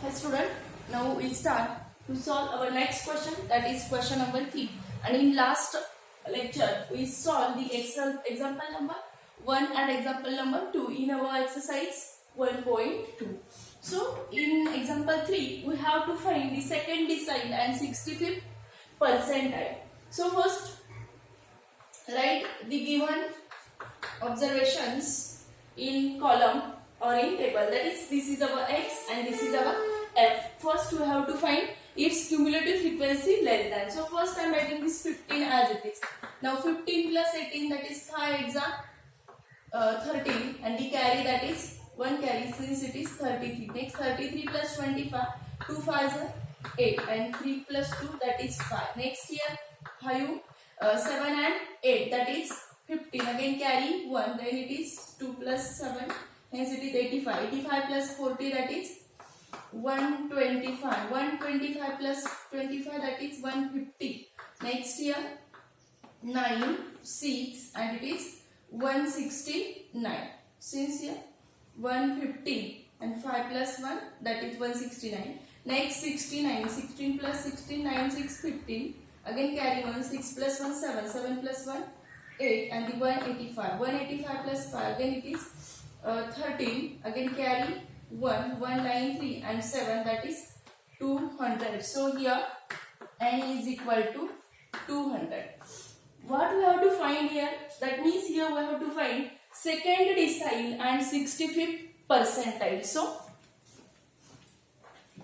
Hi student, now we start to solve our next question, that is question number 3. And in last lecture we solved the example number 1 and example number 2 in our exercise 1.2. So in example 3 we have to find the second decile and 65th percentile. So first write the given observations in column or in table, that is this is our x and this is our f. First we have to find its cumulative frequency less than. So first I am writing this 15 as it is. Now 15 plus 18, that is 5 8s are 13, and the carry, that is 1 carry since it is 33. Next 33 plus 25, 2 5s are 8 and 3 plus 2, that is 5. Next here 5 7 and 8, that is 15. Again carry 1, then it is 2 plus 7, hence it is 85. 85 plus 40, that is 125. 125 plus 25, that is 150. Next here 9 6 and it is 169. Since here 150 and 5 plus 1, that is 169. Next 69. 16 plus 16, 9 6 15. Again carry 1, 6 plus 1 7, 7 plus 1 8, and the 185. 185 plus 5, again it is 13. Again carry 1, 193 and 7, that is 200. So here n is equal to 200. What we have to find here? That means here we have to find second decile and 65th percentile. So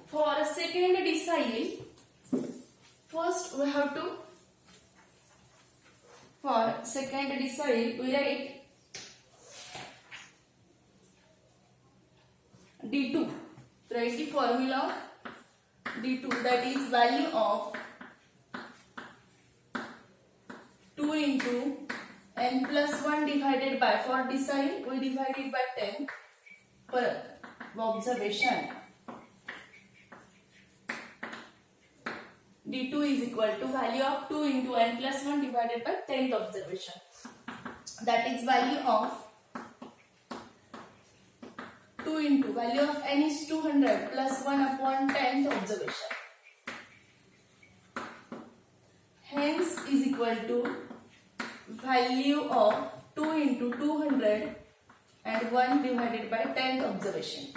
for a second decile, first we have to, for second decile we write D2. Write the formula of D2, that is value of 2 into n plus 1 divided by, for decile we divide it by 10 per observation. D2 is equal to value of 2 into n plus 1 divided by 10th observation. That is value of 2 into value of n is 200 plus 1 upon 10th observation. Hence is equal to value of 2 into 200 and 1 divided by 10th observation.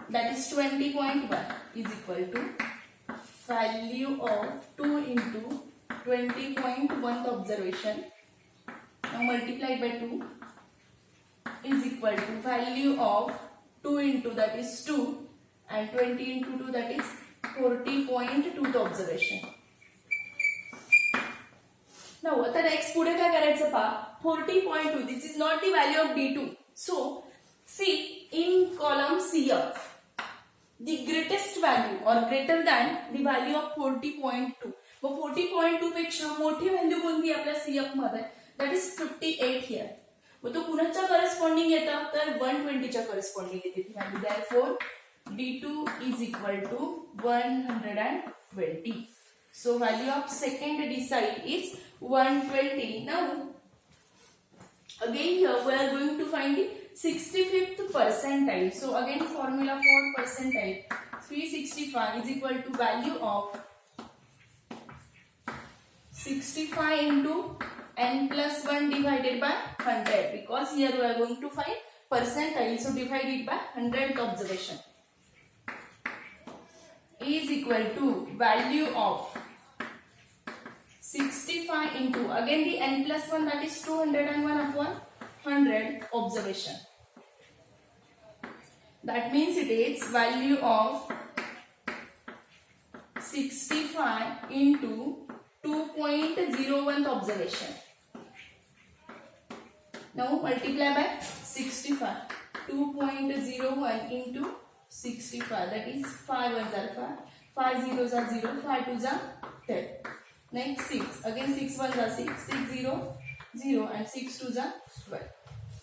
That is 20.1 is equal to value of 2 into 20.1th observation. Now multiplied by 2 is equal to value of 2 into, that is 2, and 20 into 2, that is 40.2th observation. Now आता next पुढे काय करायचं पहा, 40.2, this is not the value of D2. So see in column CF the greatest value or greater than the value of 40.2. मग 40.2 पेक्षा मोठी value कोणती आपल्या CF मध्ये, that is 58 here. मग तो कुणाच्या करस्पॉन्डिंग येतं, तर 120 च्या करस्पॉन्डिंग येते ती value. Therefore D2 is equal to 120. So value of second decile is 120. Now again here we are going to find the 65th percentile. So again formula for percentile, 365 is equal to value of 65 into n plus 1 divided by 100, because here we are going to find percentile, so divide it by 100th observation, is equal to value of 65 into, again the n plus 1, that is 201 upon 100 observation. That means it is value of 65 into 2.01th observation. Now multiply by 65. 2.01 into 65, that is 5 1s are 5, 5 zeros are 0, 5 2s are 10. Next 6, again 6 1s are 6, 6 0 0 and 6 2s are 12.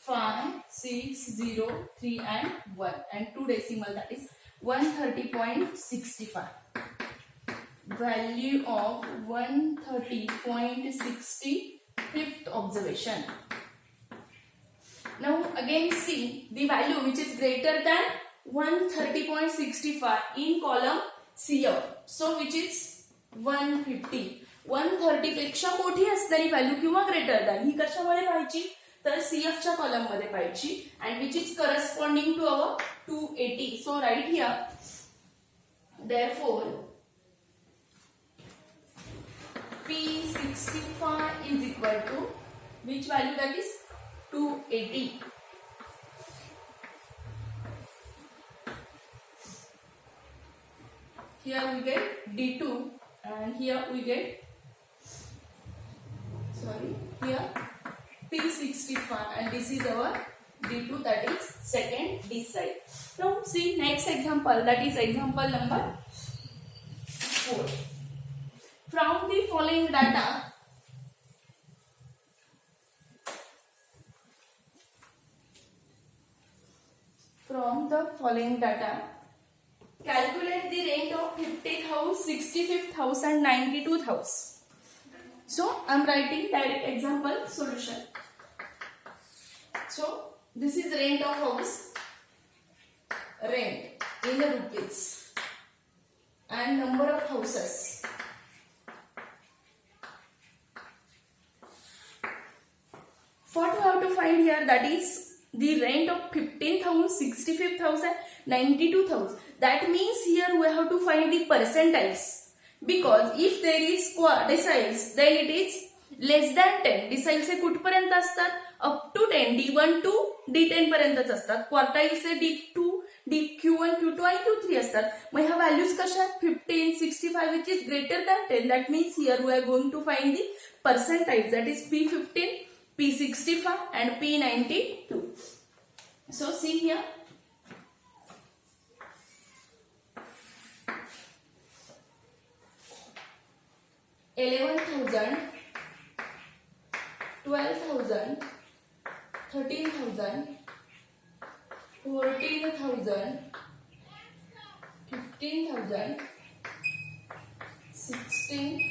5 6 0 3 and 1 and 2 decimal, that is 130.65. Value of 130.65th observation. Now again see the value which is greater than 130.65 in column CF. So which is 150. 130 पेक्षा मोठी असणारी value किंवा greater than ही कशामध्ये पाहिजे तर CF च्या column मध्ये पाहिजे and which is corresponding to our 280. So right here, therefore P65 is equal to which value, that is 280. Here we get D2 and here we get, here P65 and this is our D2, that is second D side. Now see next example, that is example number 4. From the following data, calculate the rent of 50th house, 65th house and 92th house. So I am writing direct example solution. So this is rent of house, rent in the rupees and number of houses. What we have to find here, that is the rent of 15th house, 65th house and 92th house. That means here we have to find the percentiles, because if there is deciles then it is less than 10. deciles हे कुठपर्यंत असतात up to 10, D1 to D10 पर्यंतच असतात. Quartiles हे D2, Q1, Q2 आणि Q3 असतात. मग ह्या values कशा आहेत 15, 65 which is greater than 10. That means here we are going to find the percentiles, that is P15, P65 and P92. So see here, $11,000, $12,000, $13,000, $14,000, $15,000, $16,000,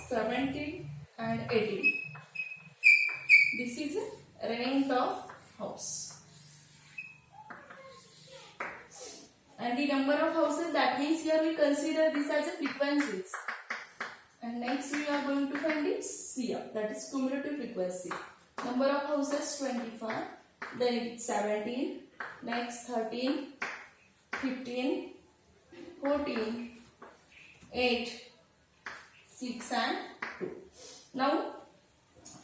$17,000 and $18,000. This is a rent of house. And the number of houses, that means here we consider this as a frequencies. And next we are going to find its CF, that is cumulative frequency. Number of houses 25, then it's 17, next 13, 15, 14, 8, 6 and 2. Now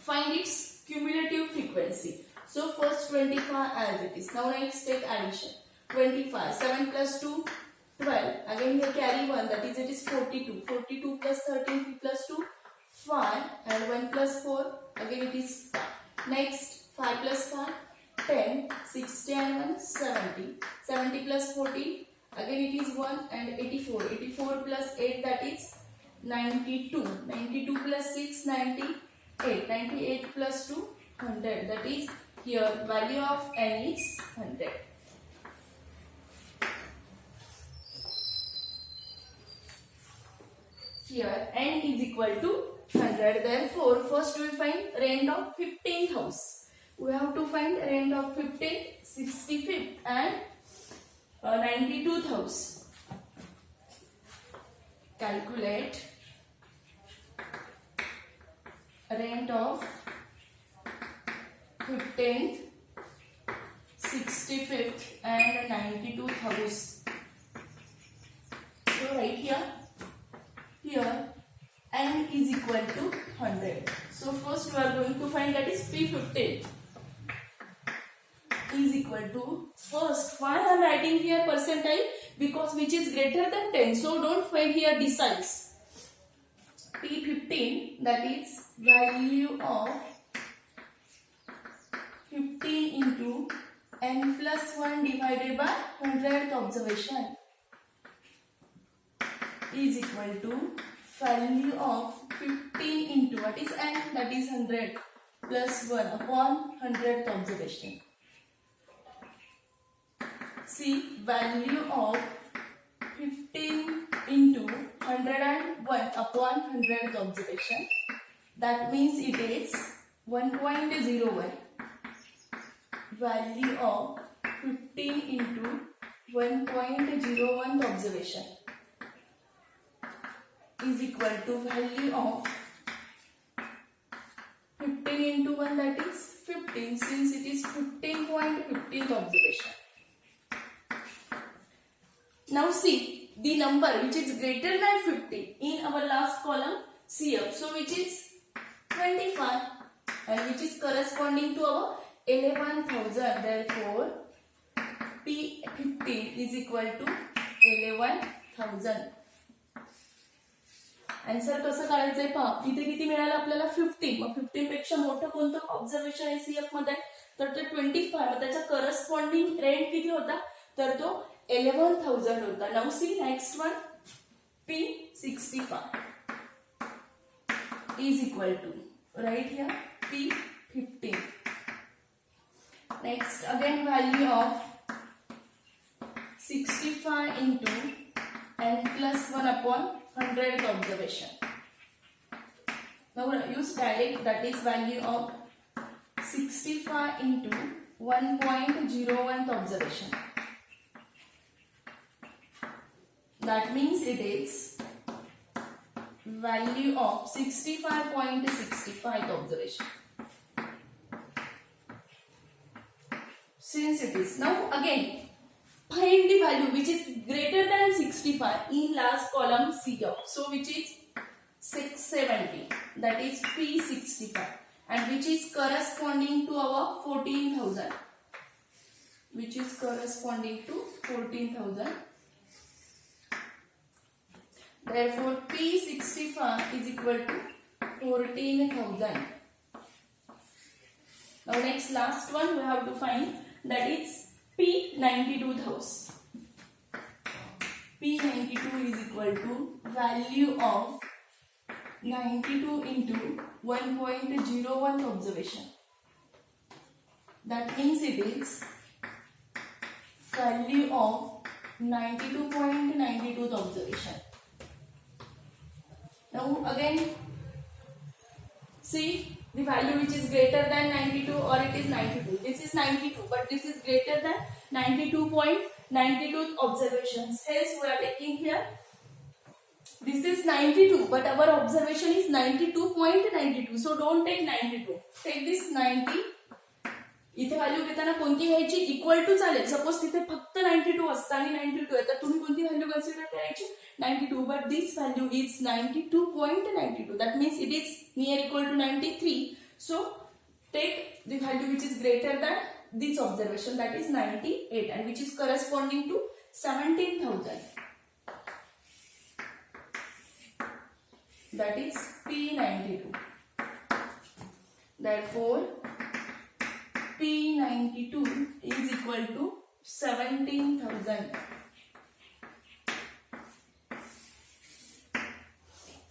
find its cumulative frequency. So first 25 as it is. Now next take addition. 25, 7 plus 2, 12. Again here carry 1, that is it is 42. 42 plus 13, 3 plus 2, 5 and 1 plus 4, again it is 5. Next 5 plus 5, 10, 60 and 1, 70. 70 plus 40, again it is 1 and 84. 84 plus 8, that is 92. 92 plus 6, 98. 98 plus 2, 100. That is here value of n is 100. Here n is equal to 100. Therefore, first we find rent of 15th house. We have to find rent of 15th, 65th and 92th house. Calculate rent of 15th, 65th and 92th house. So right here n is equal to 100. So first we are going to find, that is P15 is equal to, first why I am writing here percentile, because which is greater than 10. So don't find here deciles. P15, that is value of 15 into n plus 1 divided by 100th observation is equal to value of 15 into what is n, that is 100 plus 1 upon 100th observation. See, value of 15 into 101 upon 100th observation, that means it is 1.01. value of 15 into 1.01 observation is equal to value of 15 into 1, that is 15, since it is 15.15th observation. Now see the number which is greater than 50 in our last column CF, so which is 25 and which is corresponding to our 11,000. Therefore P15 is equal to 11,000. Answer कसं काढायचंय पहा, इथे किती मिळालं आपल्याला 15. मग 15 पेक्षा मोठं कोणतं observation आहे सीएफ मध्ये, तर ते 25. मग त्याचा करस्पॉन्डिंग रेंट किती होता, तर तो 11,000 होता. Now see next one, P65 is equal to, right here, P15. Next again value of 65 into n plus 1 upon 100th observation. Now use direct, that is value of 65 into 1.01th observation. That means it is value of 65.65th observation. Since it is, now again find the value which is greater than 65 in last column CF. So which is 670, that is P65, and which is corresponding to our 14,000, which is corresponding to 14,000. Therefore P65 is equal to 14,000. Now next last one we have to find, that is P92,000. P92 is equal to value of 92 into 1.01 observation. That means it is value of 92.92th observation. Now again see the value which is greater than 92, or it is 92. This is 92, but this is greater than 92.92 observations. Hence we are taking here, this is 92, but our observation is 92.92. So don't take 92. Take this 90. इथे value घेताना कोणती घ्यायची, equal to चालेल. Suppose तिथे फक्त 92 असतं आणि 92 आहे, तर तुम्ही कोणती व्हॅल्यू कन्सिडर करायची, 92. But this value is 92.92. That means it is near equal to 93. So take the value which is greater than this observation, that is 98, and which is corresponding to 17,000. That is P92. Therefore P92 is equal to 17,000.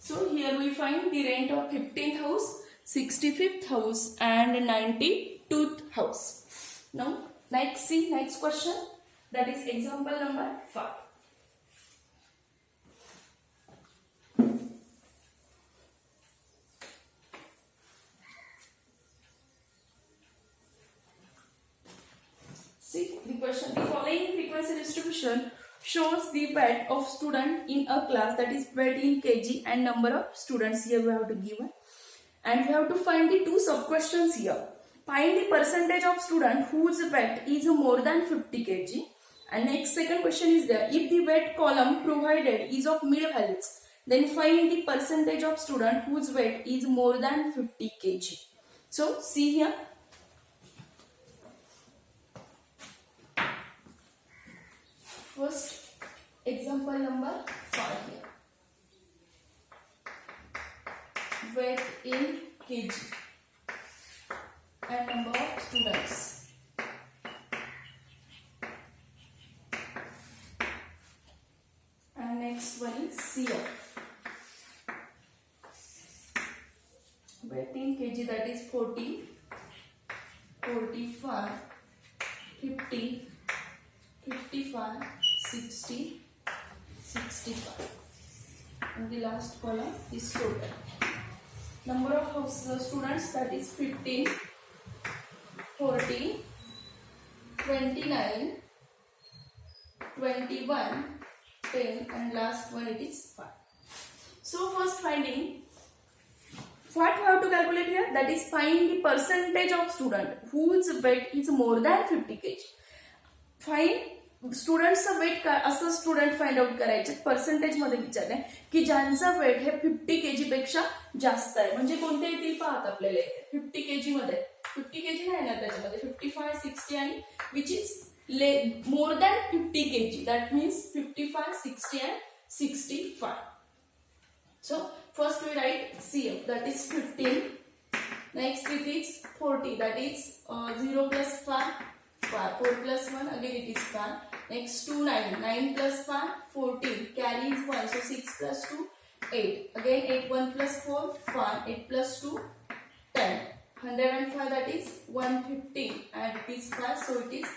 So here we find the rent of 15th house, 65th house and 92th house. Now next see next question, that is example number 5. See the question, the following frequency distribution shows the weight of student in a class, that is weight in kg and number of students. Here we have to give it, and we have to find the two sub questions here. Find the percentage of student whose weight is more than 50 kg. And next second question is there. If the weight column provided is of mid values, then find the percentage of student whose weight is more than 50 kg. So see here. First example number 5 here. Weight in kg and number of students. And next one is CF. Weight in kg, that is 40, 45, 50, 55, 60, 65. And the last column is total. Number of students, that is 15, 40, 29, 21, 10, and last one it is 5. So first finding, what we have to calculate here, that is find the percentage of student whose weight is more than 50 kg. Find स्टुडंटचं wait काय असं student find out करायचे percentage मध्ये विचारले की ज्यांचं wait हे 50 kg पेक्षा जास्त आहे. म्हणजे कोणते येतील पाहत आपल्याला 50 kg मध्ये 50 kg नाही ना त्याच्यामध्ये 55, 60 आणि which is more than 50 kg. That means 55, 60 and 65. So first we write CF, that is 15. Next it is 40, that is 0 plus 5, 5. 4 plus 1, again it is 5. Next 2, 9. 9 plus 5, 14. Carry is 1, so 6 plus 2, 8. Again 8, 1 plus 4, 5. 8 plus 2, 10. 105, that is 150. And it is 5, so it is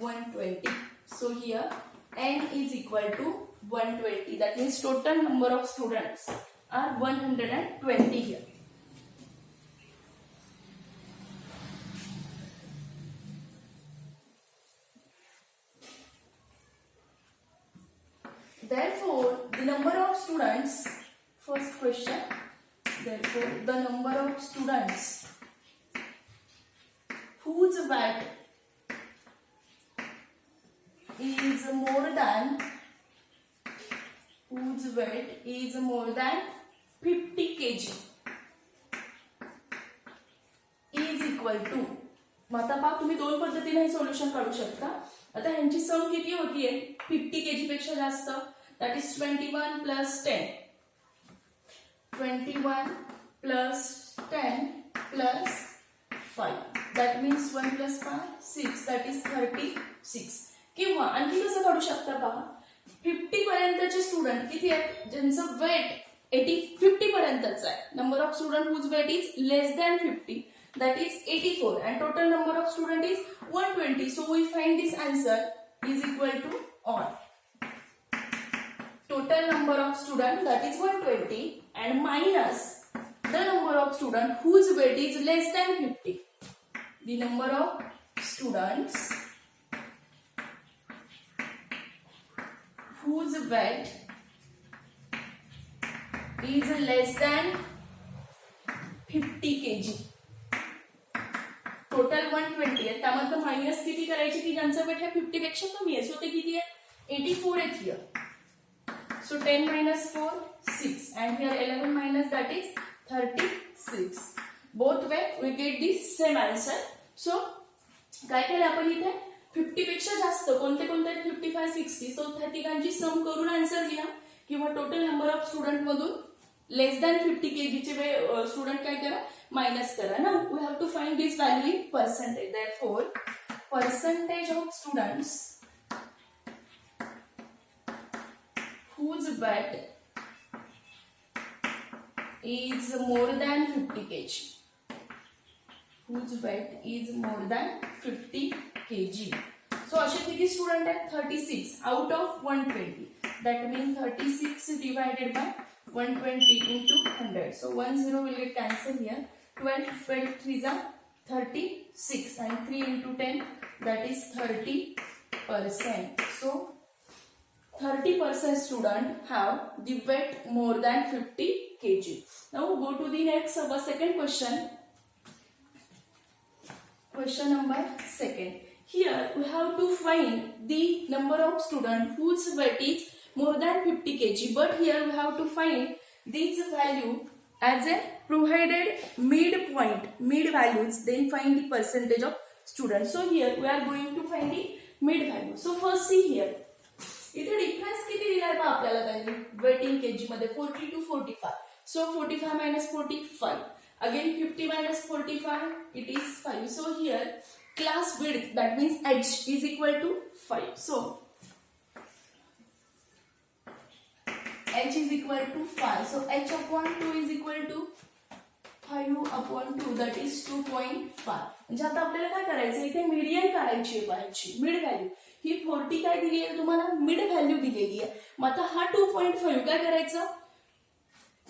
120. So here N is equal to 120. That means total number of students are 120 here. Therefore, the number of students, first question, therefore the number of students whose weight is more than 50 kg is equal to, आता पहा तुम्ही दोन पद्धतीने हे solution काढू शकता. आता ह्यांची सम किती होतीये 50 kg पेक्षा जास्त, that is 21 plus 10. 21 plus 10 plus 5. That means 1 plus 5, 6. That is 36. किंवा आणखी कसं काढू शकता पहा 50 पर्यंतचे स्टुडंट किती आहेत ज्यांचं वेट 50 पर्यंतच आहे. Number of student whose weight is less than 50, that is 84, and total number of student is 120. So we find this answer is equal to odd. Total number of student, that is 120, and minus the number of student whose weight is less than 50. The number of students whose weight is less than 50 kg. Total 120 आहे, त्यामध्ये minus किती करायचे की ज्यांचं wait हे 50 पेक्षा कमी आहे. सो ते किती आहे 84 आहे here. So 10 minus 4, 6, and here 11 minus, that is 36. Both way we get the same answer. So काय केलं आपण इथे 50 पेक्षा जास्त कोणते कोणते 55, 60. सो त्या तिघांची सम करून आन्सर लिहा किंवा टोटल नंबर ऑफ स्टुडंट मधून लेस दॅन 50 kg चे स्टुडंट काय करा मायनस करा. ना we have to find this value in percentage. Therefore percentage of students whose weight is more than 50 kg. Whose weight is more than 50 kg. So असे किती student आहेत 36 out of 120. That means 36 divided by 120 into 100. So 10 will get cancelled here. 12 3s are 36 and 3 into 10, that is 30%. So 30% student have the weight more than 50 kg. Now go to the next second question. Question number 2. Here we have to find the number of student whose weight is more than 50 kg, but here we have to find this value as a provided midpoint, mid values, then find the percentage of students. So here we are going to find the mid value. So first see here, इथे difference किती दिलाय पहा आपल्याला त्यांनी wait इन KG मध्ये 40 to 45. So 45 minus 45, again 50 minus 45, it is 5. So here class width, that means h, is equal to 5. So h is equal to 5. So h upon 2 is equal to 5 upon 2, that is 2.5. म्हणजे आता आपल्याला काय करायचं इथे median काढायची आहे पाहायची mid value. ही 40 काय दिली आहे तुम्हाला मिड व्हॅल्यू दिलेली आहे. मग आता हा 2.5 काय करायचं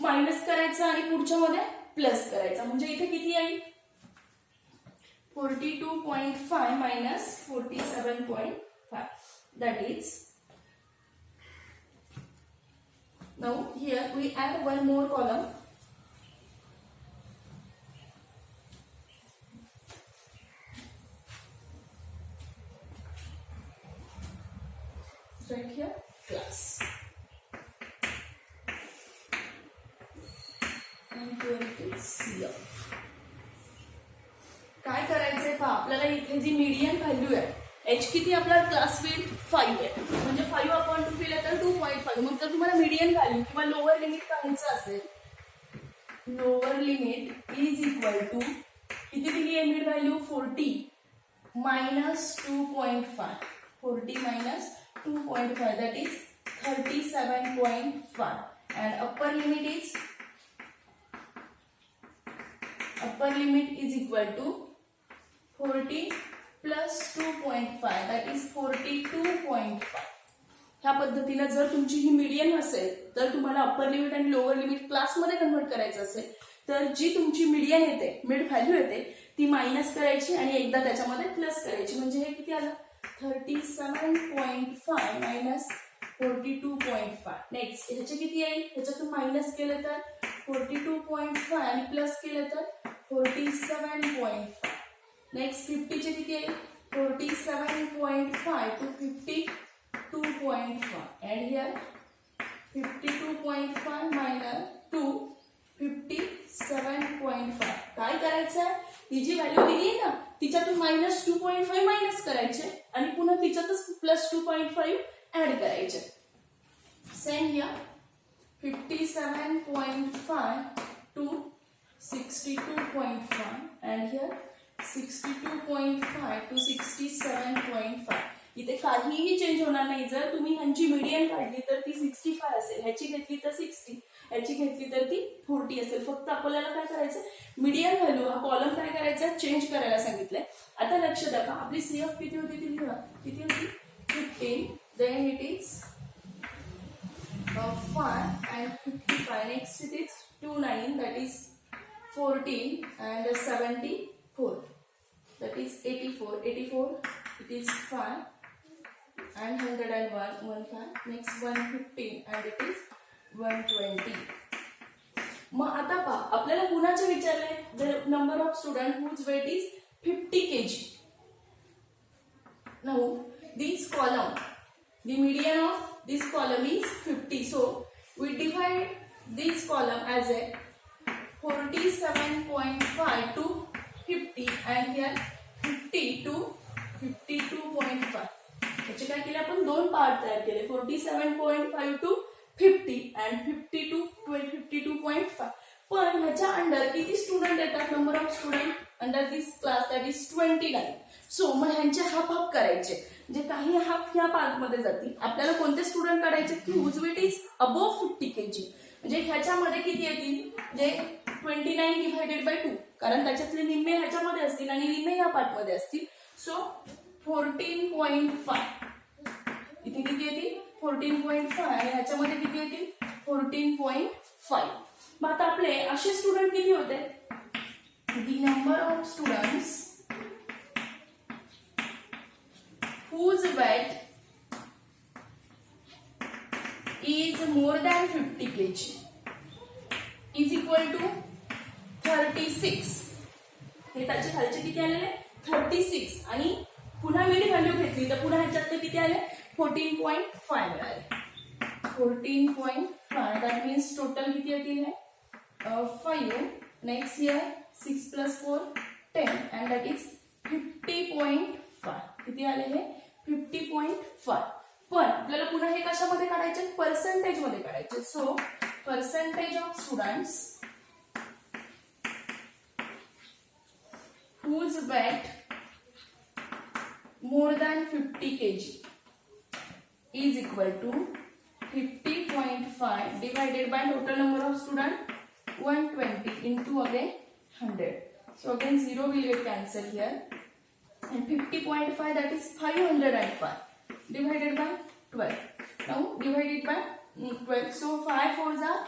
मायनस करायचं आणि पुढच्या मध्ये प्लस करायचा. म्हणजे इथे किती येईल 42.5 minus 47 37.5. That is, now here we add one more column. Right here, class. And here it is here. काय करायचंय पहा, आपल्याला इथे जी मीडियन व्हॅल्यू आहे एच किती आपला क्लास विड्थ 5 आहे, म्हणजे 5/2 केलं तर 2.5. मग जर तुम्हाला मीडियन व्हॅल्यू किंवा लोअर लिमिट काढायचं असेल, lower limit is equal to किती दिली आहे mid value 40 minus 2.5. 40 minus 2.5, that is 37.5. And upper limit is equal to 40 plus 2.5, that is 42.5. ह्या पद्धतीने जर तुमची ही मीडियन असेल तर तुम्हाला अप्पर लिमिट आणि लोअर लिमिट क्लासमध्ये कन्वर्ट करायचं असेल तर जी तुमची मीडियन येते, मिड व्हॅल्यू येते, ती मायनस करायची आणि एकदा त्याच्यामध्ये प्लस करायची. म्हणजे हे किती आलं 37.5 मायनस 42.5. नेक्स्ट ह्याचे किती येईल, ह्याच्यातून मायनस केलं तर 42.5 आणि प्लस केलं तर 47.5. नेक्स्ट 50 चे किती येईल 47.5 to 52.5. and here 52.5 minus 2 57.5. काय करायचं आहे, ही जी व्हॅल्यू दिली आहे ना तिच्यातून मायनस 2.5 मायनस करायचे आणि पुन्हा तिच्यातच प्लस 2.5 ऍड करायचे. Same here 57.5 to 62.5 and here 62.5 to 67.5. इथे काहीही चेंज होणार नाही. जर तुम्ही ह्यांची मीडियन काढली तर ती 65 असेल, ह्याची घेतली तर 60, ह्याची घेतली तर ती 40 असेल. फक्त आपल्याला काय करायचं, मीडियन व्हॅल्यू हा कॉलम काय करायचा चेंज करायला सांगितलंय. आता लक्ष द्या, आपली सीएफ किती होती ती लिहा, किती होती 15, then it is 5 and 55. next it is 29, that is 14 and 74, that is 84. It is 5 and 101, 15. Next 115 and it is 120. मग आता पहा, आपल्याला कुणाचे विचारले, the number of student whose weight is 50 kg. Now this column, the median of this column is 50, so we divide this column as a 47.5 to 50 and here 50 to 52.5. त्याचे काय केले आपण, दोन पार्ट तयार केले, 47.5 to 50 and 50 to 52.5. पण ह्याच्या under किती स्टुडंट येतात, number of student under this class that is 29. सो मग ह्यांचे हाफ करायचे, जे काही हाफ ह्या पार्ट मध्ये जातील. आपल्याला कोणते स्टुडंट काढायचे की whose weight is above 50 kg. म्हणजे ह्याच्यामध्ये किती येतील, जे 29 डिवायडेड बाय 2, कारण त्याच्यातले निम्मे ह्याच्यामध्ये असतील आणि निम्मे ह्या पार्ट मध्ये असतील. सो 14.5 इथे किती येतील 14.5 आणि ह्याच्यामध्ये किती येतील 14.5. मग आता आपले असे स्टुडंट किती होते, the number of students whose weight is more than 50 kg is equal to 36. हे त्याचे खालचे किती आलेले 36 आणि पुन्हा मिड व्हॅल्यू घेतली तर पुन्हा ह्याच्यात किती आले 14.5 मिळाले. 14.5 दॅट मीन्स टोटल किती येतील हे 5. Next here 6 plus 4 10 and that is 50.5. किती आले हे 50.5. पण आपल्याला पुन्हा हे कशामध्ये काढायचे, पर्सेंटेज मध्ये काढायचे. So percentage of students whose weight more than 50 kg is equal to 50.5 divided by total number of student 120 into again 100. So again 0 will get cancelled here. And 50.5 that is 505 divided by 12. Now divide it by 12. So 5 4s are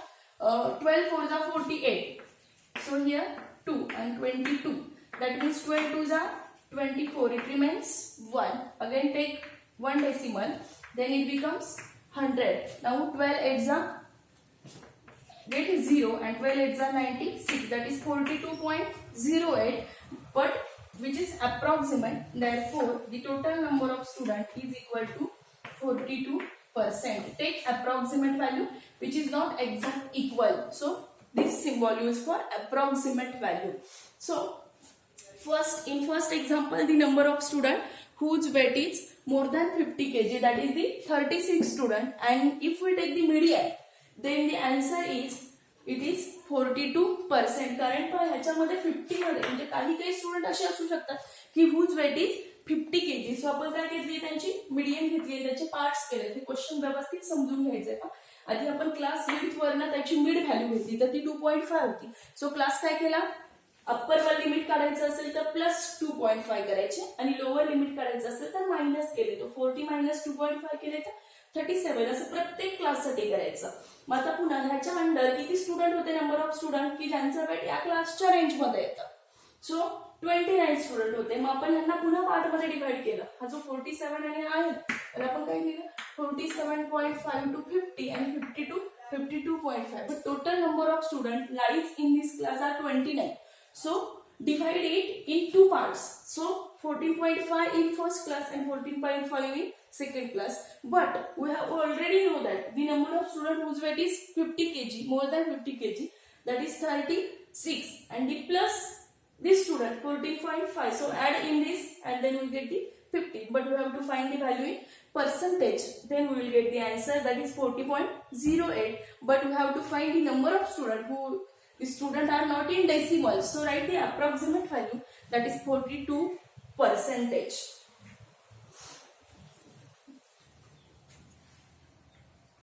12 4s are 48. So here 2 and 22. That means 12 2s are 24. It remains 1. Again take 1 decimal. Then it becomes 100. Now 12 8s are get 0 and 12 8s are 96. That is 42.08. But which is approximate. Therefore, the total number of students is equal to 42%. Take approximate value which is not exact equal. So this symbol used for approximate value. So in first example, the number of student whose weight is more than 50 kg, that is the 36 student, and if we take the median, then the answer is it is 42%. कारण ह्याच्यामध्ये 50 मध्ये म्हणजे काही student असे असू शकतात की whose weight is 50 kg. सो आपण काय घेतली, त्यांची मीडियन घेतली, त्याचे पार्ट्स केले. ते क्वेश्चन व्यवस्थित समजून घ्यायचंय का. आधी आपण क्लास विड्थ वरनं त्याची मिड व्हॅल्यू घेतली तर ती 2.5 होती. सो क्लास काय केला, अप्पर वर लिमिट काढायचं असेल तर प्लस 2.5 करायचे आणि लोअर लिमिट काढायचं असेल तर मायनस केले. तो 40 मायनस 2.5 केले तर 37. असं प्रत्येक क्लाससाठी करायचं. मग आता पुन्हा ह्याच्या अंडर किती स्टुडंट होते, नंबर ऑफ स्टुडंट की ज्यांचं वेट या क्लासच्या रेंज मध्ये येतं. सो 29 स्टुडंट होते. मग आपण ह्यांना पुन्हा पार्ट मध्ये डिवाइड केलं. हा जो 47 आणि आहे तर आपण काय केलं, 47.5 to 50 and 50 to 52.5. But total number of students lies in this class are 29. So divide it in two parts. So 14.5 in first class and 14.5 in second class. But we have already know that the number of students whose weight is 50 kg, more than 50 kg, that is 36, and the plus this student 14.5. So add in this and then we get the 50. But we have to find the value in percentage. Then we will get the answer, that is 40.08. But we have to find the number of students who the students are not in decimals. So write the approximate value, that is 42%.